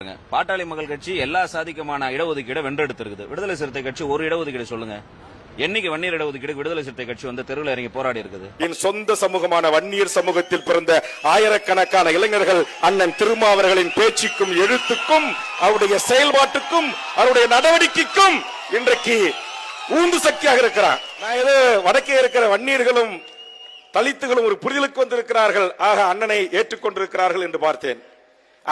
பாட்டாளி மக்கள் கட்சி எல்லா சாதிக்குமான இடஒதுக்கீடு வென்றெடுத்திருக்குது. விடுதலை சிறுத்தை கட்சி ஒரு இடஒதுக்கீடு சொல்லுங்க. என்னைக்கு வன்னியர் இடஒதுக்கீடு விடுதலை சிறுத்தை கட்சி வந்து தெருவில் இறங்கி போராடி இருக்குது. என் சொந்த சமூகமான வன்னியர் சமூகத்தில் பிறந்த ஆயிரக்கணக்கான இளைஞர்கள் அண்ணன் திருமாவர்களின் பேச்சுக்கும் எழுத்துக்கும் அவருடைய செயல்பாட்டுக்கும் அவருடைய நடவடிக்கைக்கும் இன்றைக்கு ஊந்து சக்தியாக இருக்கிறார். நான் ஏதோ வடக்கே இருக்கிற வன்னியர்களும் தலித்துகளும் ஒரு புரிதலுக்கு வந்திருக்கிறார்கள், ஆக அண்ணனை ஏற்றுக்கொண்டிருக்கிறார்கள் என்று பார்த்தேன்.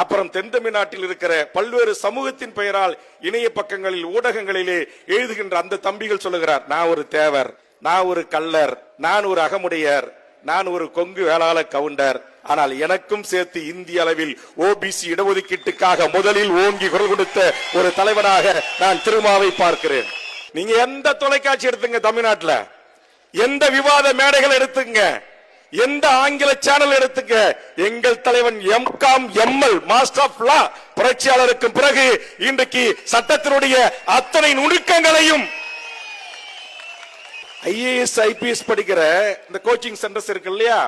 அப்புறம் தென் தமிழ்நாட்டில் இருக்கிற பல்வேறு சமூகத்தின் பெயரால் இணைய பக்கங்களில் ஊடகங்களிலே எழுதுகின்ற அந்த தம்பிகள் சொல்லுகிறார், நான் ஒரு தேவர், நான் ஒரு கள்ளர், நான் ஒரு அகமுடையர், நான் ஒரு கொங்கு வேளாள கவுண்டர், ஆனால் எனக்கும் சேர்த்து இந்திய அளவில் ஓபிசி இடஒதுக்கீட்டுக்காக முதலில் ஓங்கி குரல் கொடுத்த ஒரு தலைவனாக நான் திருமாவை பார்க்கிறேன். நீங்க எந்த தொலைக்காட்சி எடுத்துங்க, தமிழ்நாட்டில் எந்த விவாத மேடைகள் எடுத்துங்க, எந்த ஆங்கில சேனல் எடுத்துக்க, எங்கள் தலைவன் MCom ML master of law புரட்சியாளருக்கும் பிறகு இன்றைக்கு சட்டத்தினுடைய அத்தனை நுணுக்கங்களையும் ஐஏஎஸ் ஐபிஎஸ் படிக்கிற இந்த கோச்சிங் சென்டர்ஸ் இருக்கு இல்லையா,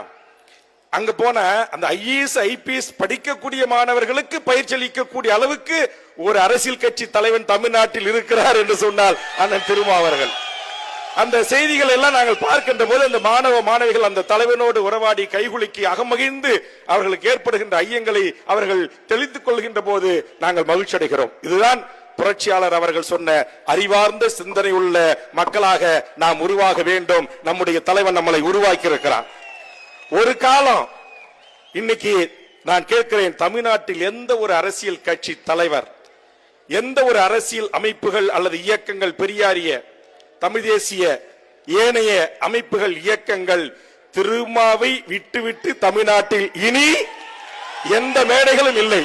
அங்க போன அந்த ஐஏஎஸ் ஐபிஎஸ் படிக்கக்கூடிய மாணவர்களுக்கு பயிற்சி அளிக்கக்கூடிய அளவுக்கு ஒரு அரசியல் கட்சி தலைவன் தமிழ்நாட்டில் இருக்கிறார் என்று சொன்னால் அண்ணன் திருமாவர்கள். அந்த செய்திகள் எல்லாம் நாங்கள் பார்க்கின்ற போது அந்த மாணவ மாணவிகள் அந்த தலைவனோடு உறவாடி கைகுலுக்கி அகமகிழ்ந்து அவர்களுக்கு ஏற்படுகின்ற ஐயங்களை அவர்கள் தெளித்துக் கொள்கின்ற போது நாங்கள் மகிழ்ச்சி அடைகிறோம். இதுதான் புரட்சியாளர் அவர்கள் சொன்ன அறிவார்ந்த சிந்தனை உள்ள மக்களாக நாம் உருவாக வேண்டும். நம்முடைய தலைவன் நம்மளை உருவாக்கி இருக்கிறார். ஒரு காலம் இன்னைக்கு நான் கேட்கிறேன், தமிழ்நாட்டில் எந்த ஒரு அரசியல் கட்சி தலைவர், எந்த ஒரு அரசியல் அமைப்புகள் அல்லது இயக்கங்கள், பெரியாரிய தமிழ் தேசிய ஏனைய அமைப்புகள் இயக்கங்கள் திருமாவை விட்டுவிட்டு தமிழ்நாட்டில் இனி எந்த மேடைகளும் இல்லை.